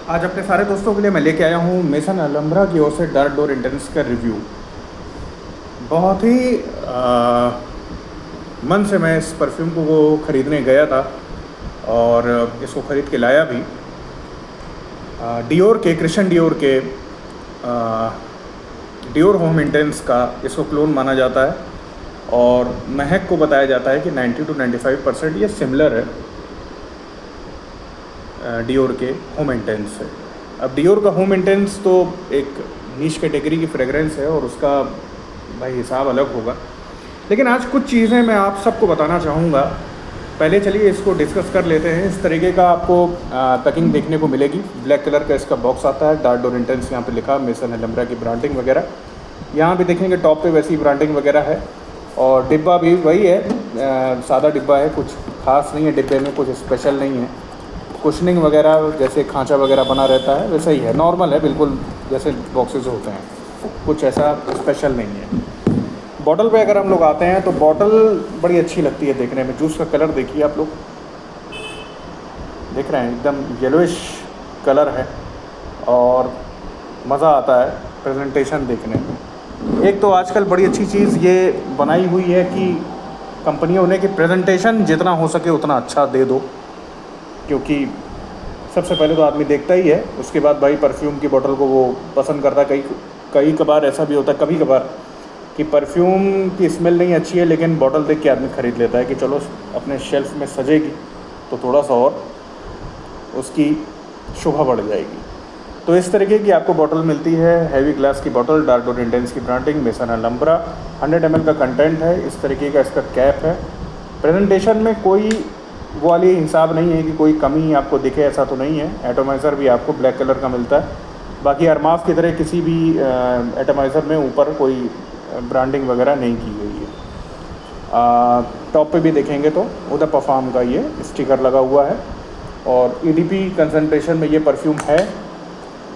आज अपने सारे दोस्तों के लिए मैं लेके आया हूँ मेसन अलम्ब्रा की ओर से डार्क डोर इंटेंस का रिव्यू। बहुत ही मन से मैं इस परफ्यूम को ख़रीदने गया था और इसको ख़रीद के लाया भी। डियोर के क्रिश्चियन डियोर के डियोर होम इंटेंस का इसको क्लोन माना जाता है और महक को बताया जाता है कि 90 to 95% ये सिमिलर है डियोर के होम इंटेंस से। अब डियोर का होम इंटेंस तो एक नीश कैटेगरी की फ्रेगरेंस है और उसका भाई हिसाब अलग होगा, लेकिन आज कुछ चीज़ें मैं आप सबको बताना चाहूँगा। पहले चलिए इसको डिस्कस कर लेते हैं। इस तरीके का आपको पैकिंग देखने को मिलेगी। ब्लैक कलर का इसका बॉक्स आता है, डार्क डोर इंटेंस यहाँ पे लिखा, मेसन अलम्ब्रा की ब्रांडिंग वगैरह यहाँ भी देखेंगे। टॉप पे वैसी ब्रांडिंग वगैरह है और डिब्बा भी वही है, सादा डिब्बा है, कुछ खास नहीं है डिब्बे में, कुछ स्पेशल नहीं है। कुशनिंग वगैरह जैसे खांचा वगैरह बना रहता है वैसा ही है, नॉर्मल है बिल्कुल जैसे बॉक्सेस होते हैं, कुछ ऐसा स्पेशल नहीं है। बॉटल पे अगर हम लोग आते हैं तो बॉटल बड़ी अच्छी लगती है देखने में। जूस का कलर देखिए, आप लोग देख रहे हैं, एकदम येलोइश कलर है और मज़ा आता है प्रेजेंटेशन देखने में। एक तो आजकल बड़ी अच्छी चीज़ ये बनाई हुई है कि कंपनियों ने कि प्रेजेंटेशन जितना हो सके उतना अच्छा दे दो, क्योंकि सबसे पहले तो आदमी देखता ही है, उसके बाद भाई परफ्यूम की बोतल को वो पसंद करता है। कई कभार ऐसा भी होता है, कभी कभार, कि परफ्यूम की स्मेल नहीं अच्छी है लेकिन बोतल देख के आदमी ख़रीद लेता है कि चलो अपने शेल्फ में सजेगी तो थोड़ा सा और उसकी शोभा बढ़ जाएगी। तो इस तरीके की आपको बोतल मिलती है, हैवी ग्लास की बोतल, डार्क डोर इंटेंस की ब्रांडिंग, मेसन अलम्ब्रा, 100 ml का कंटेंट है। इस तरीके का इसका कैप है। प्रेजेंटेशन में कोई वो वाली हिसाब नहीं है कि कोई कमी आपको दिखे, ऐसा तो नहीं है। एटोमाइज़र भी आपको ब्लैक कलर का मिलता है। बाकी अरमास की तरह किसी भी एटोमाइज़र में ऊपर कोई ब्रांडिंग वगैरह नहीं की गई है। टॉप पे भी देखेंगे तो उधर परफ्यूम का ये स्टिकर लगा हुआ है और EDP कंसंट्रेशन में ये परफ्यूम है।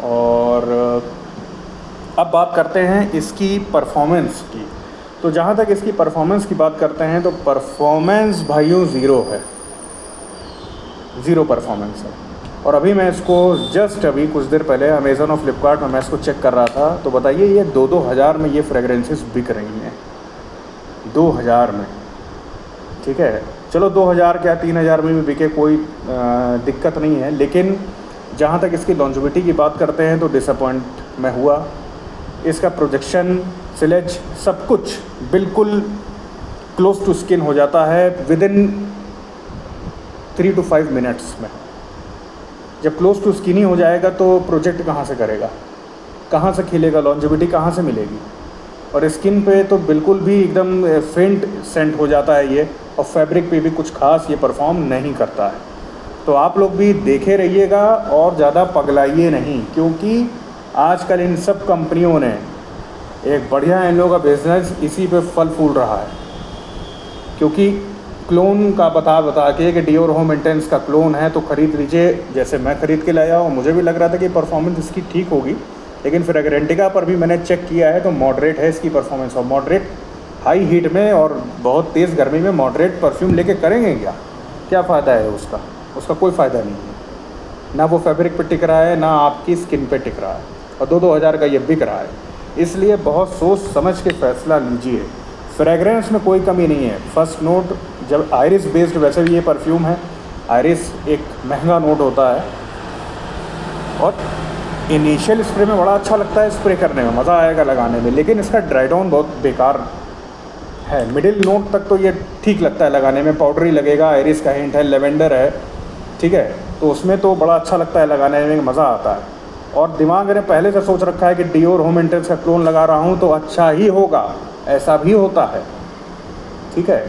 और अब बात करते हैं इसकी परफॉर्मेंस की। तो जहाँ तक इसकी परफॉर्मेंस की बात करते हैं तो परफॉर्मेंस भाइयों ज़ीरो है, ज़ीरो परफॉर्मेंस है। और अभी मैं इसको जस्ट अभी कुछ देर पहले अमेज़न और फ्लिपकार्ट में मैं इसको चेक कर रहा था, तो बताइए ये 2-2 हज़ार में ये फ्रेगरेंसेस बिक रही हैं, 2000 में। ठीक है, चलो 2000 क्या 3000 में भी बिके, कोई दिक्कत नहीं है। लेकिन जहाँ तक इसकी लॉन्जिविटी की बात करते हैं तो डिसअपॉइंट मैं हुआ। इसका प्रोजेक्शन, सिलेज, सब कुछ बिल्कुल क्लोज टू स्किन हो जाता है विदिन 3 to 5 मिनट्स में। जब क्लोज टू स्किन ही हो जाएगा तो प्रोजेक्ट कहाँ से करेगा, कहाँ से खिलेगा, लॉन्जिविटी कहाँ से मिलेगी। और स्किन पे तो बिल्कुल भी एकदम फेंट सेंट हो जाता है ये, और फैब्रिक पे भी कुछ खास ये परफॉर्म नहीं करता है। तो आप लोग भी देखे रहिएगा और ज़्यादा पगलाइए नहीं, क्योंकि आजकल इन सब कंपनियों ने एक बढ़िया इन लोगों का बिजनेस इसी पे फल फूल रहा है। क्योंकि क्लोन का बता के कि डियोर होम इंटेंस का क्लोन है तो ख़रीद लीजिए। जैसे मैं ख़रीद के लाया और मुझे भी लग रहा था कि परफॉर्मेंस इसकी ठीक होगी, लेकिन फ्रेगरेंटिका पर भी मैंने चेक किया है तो मॉडरेट है इसकी परफॉर्मेंस। और मॉडरेट हाई हीट में और बहुत तेज़ गर्मी में मॉडरेट परफ्यूम लेके करेंगे क्या फ़ायदा है उसका? उसका कोई फ़ायदा नहीं है। ना वो फैब्रिक पे टिक रहा है, ना आपकी स्किन पे टिक रहा है, और 2-2 हज़ार का ये बिक रहा है। इसलिए बहुत सोच समझ के फ़ैसला लीजिए। फ्रेगरेंस में कोई कमी नहीं है। फर्स्ट नोट, जब आयरिस बेस्ड वैसे भी ये परफ्यूम है, आयरिस एक महंगा नोट होता है और इनिशियल स्प्रे में बड़ा अच्छा लगता है, स्प्रे करने में मज़ा आएगा लगाने में, लेकिन इसका ड्राई डाउन बहुत बेकार है। मिडिल नोट तक तो ये ठीक लगता है लगाने में, पाउडरी लगेगा, आयरिस का हिंट है, लेवेंडर है, ठीक है, तो उसमें तो बड़ा अच्छा लगता है लगाने में, मज़ा आता है। और दिमाग ने पहले से सोच रखा है कि डियोर होम इंटेंस का क्लोन लगा रहा हूँ तो अच्छा ही होगा, ऐसा भी होता है। ठीक है,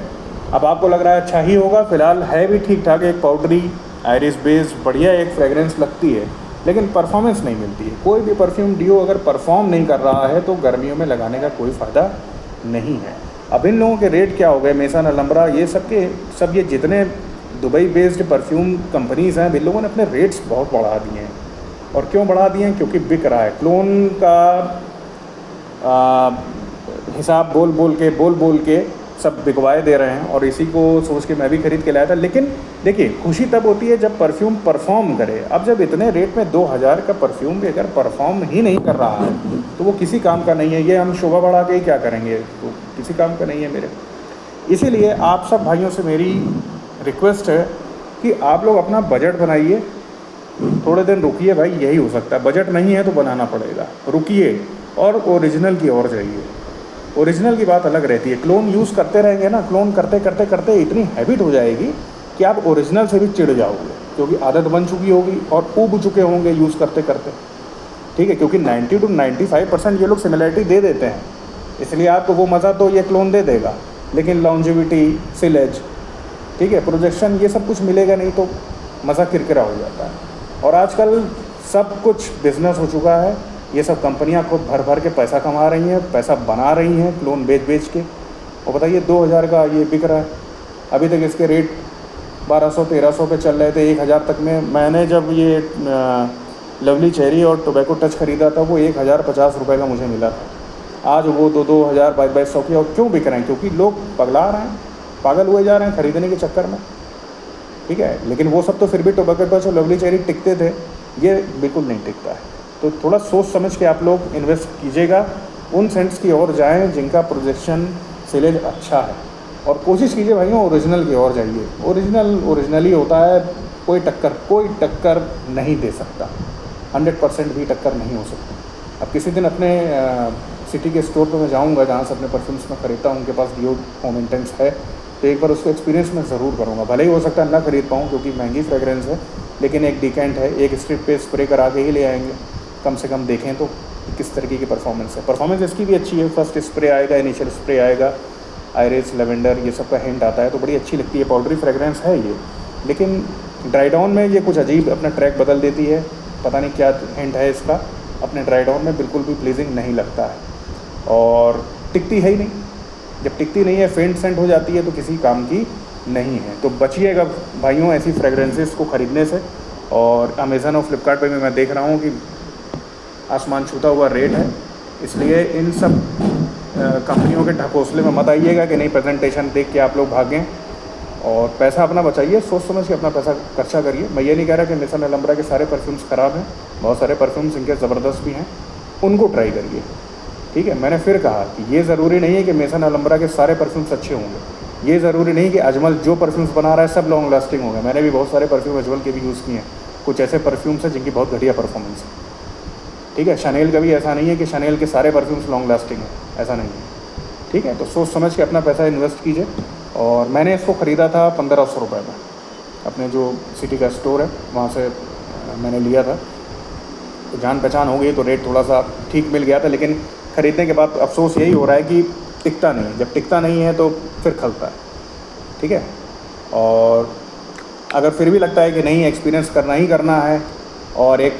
अब आपको लग रहा है अच्छा ही होगा, फ़िलहाल है भी ठीक ठाक, एक पाउडरी आयरिस बेस्ड बढ़िया एक फ्रेगरेंस लगती है, लेकिन परफॉर्मेंस नहीं मिलती है। कोई भी परफ्यूम डियो अगर परफॉर्म नहीं कर रहा है तो गर्मियों में लगाने का कोई फ़ायदा नहीं है। अब इन लोगों के रेट क्या हो गए, मेसन अलम्ब्रा, ये सब ये जितने दुबई बेस्ड परफ्यूम कंपनीज़ हैं, इन लोगों ने अपने रेट्स बहुत बढ़ा दिए हैं। और क्यों बढ़ा दिए हैं? क्योंकि बिक रहा है। क्लोन का हिसाब बोल बोल के सब बिकवाए दे रहे हैं और इसी को सोच के मैं भी खरीद के लाया था। लेकिन देखिए खुशी तब होती है जब परफ्यूम परफॉर्म करे। अब जब इतने रेट में 2000 का परफ्यूम भी अगर परफॉर्म ही नहीं कर रहा है तो वो किसी काम का नहीं है। ये हम शोभा बढ़ा के ही क्या करेंगे, तो किसी काम का नहीं है मेरे। इसीलिए आप सब भाइयों से मेरी रिक्वेस्ट है कि आप लोग अपना बजट बनाइए, थोड़े दिन रुकिए भाई, यही हो सकता है। बजट नहीं है तो बनाना पड़ेगा, रुकिए और ओरिजिनल की ओर जाइए। ओरिजिनल की बात अलग रहती है। क्लोन यूज़ करते रहेंगे ना, क्लोन करते करते करते इतनी हैबिट हो जाएगी कि आप ओरिजिनल से भी चिढ़ जाओगे, क्योंकि आदत बन चुकी होगी और ऊब चुके होंगे यूज़ करते करते। ठीक है, क्योंकि 90 to 95% ये लोग सिमिलरिटी दे देते हैं, इसलिए आपको वो मज़ा तो ये क्लोन दे देगा, लेकिन लॉन्जिविटी, सिलेज, ठीक है, प्रोजेक्शन, ये सब कुछ मिलेगा नहीं तो मज़ा किरकिरा हो जाता है। और आजकल सब कुछ बिजनेस हो चुका है। ये सब कंपनियां खुद भर भर के पैसा कमा रही हैं, पैसा बना रही हैं क्लोन बेच बेच के। और बताइए 2000 का ये बिक रहा है। अभी तक इसके रेट 1200-1300 पे चल रहे थे, 1000 तक में। मैंने जब ये लवली चेरी और टोबैको टच ख़रीदा था वो 1050 रुपये का मुझे मिला था। आज वो 2000 2200 की। और क्यों बिक रहे हैं? क्योंकि लोग पगला रहे हैं, पागल हुए जा रहे हैं खरीदने के चक्कर में। ठीक है, लेकिन वो सब तो फिर भी टोबैको टच और लवली चेरी टिकते थे, ये बिल्कुल नहीं टिकता है। तो थोड़ा सोच समझ के आप लोग इन्वेस्ट कीजिएगा, उन सेंट्स की ओर जाएं जिनका प्रोजेक्शन सिलेज अच्छा है, और कोशिश कीजिए भाइयों ओरिजिनल की ओर जाइए। ओरिजिनल ही होता है, कोई टक्कर नहीं दे सकता, 100% भी टक्कर नहीं हो सकती। अब किसी दिन अपने सिटी के स्टोर पर मैं जाऊँगा जहाँ से अपने परफ्यूम्स में ख़रीदता हूँ, उनके पास डियो होम इंटेंस है, तो एक बार उसको एक्सपीरियंस मैं ज़रूर करूँगा। भले ही हो सकता है ना खरीद पाऊँ क्योंकि महंगी फ्रेगरेंस है, लेकिन एक डिकेंट है, एक स्ट्रिप पे स्प्रे करा के ही ले आएंगे, कम से कम देखें तो किस तरीके की परफॉर्मेंस है। परफॉर्मेंस इसकी भी अच्छी है। फर्स्ट स्प्रे आएगा, इनिशियल स्प्रे आएगा, आयरिस, लेवेंडर, ये सब का हिंट आता है, तो बड़ी अच्छी लगती है। पाउडरी फ्रेगरेंस है ये, लेकिन ड्राई डाउन में ये कुछ अजीब अपना ट्रैक बदल देती है, पता नहीं क्या हिंट है इसका। अपने ड्राई डाउन में बिल्कुल भी प्लीजिंग नहीं लगता है और टिकती है ही नहीं। जब टिकती नहीं है, फेंट सेंट हो जाती है, तो किसी काम की नहीं है। तो बचिएगा भाइयों ऐसी फ्रेगरेंसेस को ख़रीदने से। और अमेज़न और फ्लिपकार्ट पे भी मैं देख रहा हूँ कि आसमान छूता हुआ रेट है, इसलिए इन सब कंपनियों के ढकोसले में मत आइएगा कि नहीं प्रेजेंटेशन देख के आप लोग भागें, और पैसा अपना बचाइए, सोच समझ के अपना पैसा खर्चा करिए। मैं ये नहीं कह रहा कि मेसन अलंब्रा के सारे परफ्यूम्स ख़राब हैं, बहुत सारे परफ्यूम्स इनके ज़बरदस्त भी हैं, उनको ट्राई करिए। ठीक है, मैंने फिर कहा कि ये ज़रूरी नहीं है कि मेसन अलंब्रा के सारे परफ्यूम्स अच्छे होंगे, ये ज़रूरी नहीं कि अजमल जो परफ्यूम्स बना रहा है सब लॉन्ग लास्टिंग होंगे। मैंने भी बहुत सारे परफ्यूम अजमल के भी यूज़ किए हैं, कुछ ऐसे परफ्यूम्स हैं जिनकी बहुत घटिया परफॉर्मेंस है। ठीक है, शनेल का भी ऐसा नहीं है कि शनेल के सारे परफ्यूम्स लॉन्ग लास्टिंग है, ऐसा नहीं है। ठीक है, तो सोच समझ के अपना पैसा इन्वेस्ट कीजिए। और मैंने इसको ख़रीदा था 1500 रुपये में, अपने जो सिटी का स्टोर है वहाँ से मैंने लिया था। तो जान पहचान हो गई तो रेट थोड़ा सा ठीक मिल गया था, लेकिन ख़रीदने के बाद अफसोस यही हो रहा है कि टिकता नहीं है। जब टिकता नहीं है तो फिर खलता है। ठीक है, और अगर फिर भी लगता है कि नहीं एक्सपीरियंस करना ही करना है और एक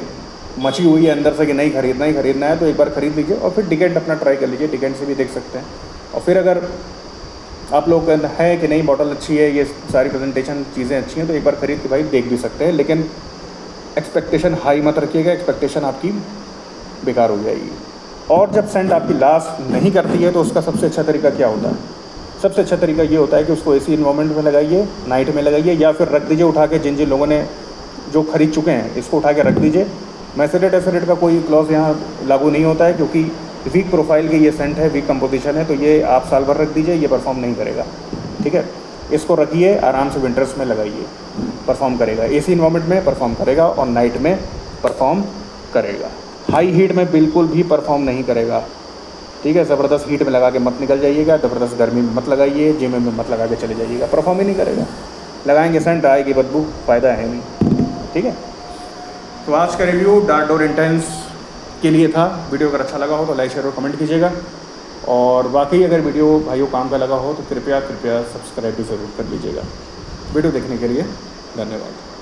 मची हुई है अंदर से कि नहीं खरीदना ही खरीदना है, तो एक बार ख़रीद लीजिए और फिर डिकेंट अपना ट्राई कर लीजिए। डिकेंट से भी देख सकते हैं। और फिर अगर आप लोग है कि नहीं बॉटल अच्छी है, ये सारी प्रेजेंटेशन चीज़ें अच्छी हैं, तो एक बार ख़रीद के भाई देख भी सकते हैं, लेकिन एक्सपेक्टेशन हाई मत रखिएगा, एक्सपेक्टेशन आपकी बेकार हो जाएगी। और जब सेंट आपकी लास्ट नहीं करती है तो उसका सबसे अच्छा तरीका क्या होता है? सबसे अच्छा तरीका ये होता है कि उसको एसी इन्वायरमेंट में लगाइए, नाइट में लगाइए, या फिर रख दीजिए उठा के। जिन जिन लोगों ने जो खरीद चुके हैं इसको उठा के रख दीजिए। मैसेरेट एसेरेट का कोई क्लॉज यहाँ लागू नहीं होता है, क्योंकि वीक प्रोफाइल के ये सेंट है, वीक कंपोजिशन है, तो ये आप साल भर रख दीजिए, ये परफॉर्म नहीं करेगा। ठीक है, इसको रखिए आराम से, विंटर्स में लगाइए, परफॉर्म करेगा। एसी इन्वायरमेंट में परफॉर्म करेगा और नाइट में परफॉर्म करेगा। हाई हीट में बिल्कुल भी परफॉर्म नहीं करेगा। ठीक है, ज़बरदस्त हीट में लगा के मत निकल जाइएगा, ज़बरदस्त गर्मी में मत लगाइए, जिम में मत लगा के चले जाइएगा, परफॉर्म ही नहीं करेगा। लगाएंगे सेंट आएगी बदबू, फ़ायदा है नहीं। ठीक है, तो आज का रिव्यू डार्क डोर इंटेंस के लिए था। वीडियो अगर अच्छा लगा हो तो लाइक शेयर और कमेंट कीजिएगा, और वाकई अगर वीडियो भाइयों काम का लगा हो तो कृपया सब्सक्राइब भी ज़रूर कर लीजिएगा। वीडियो देखने के लिए धन्यवाद।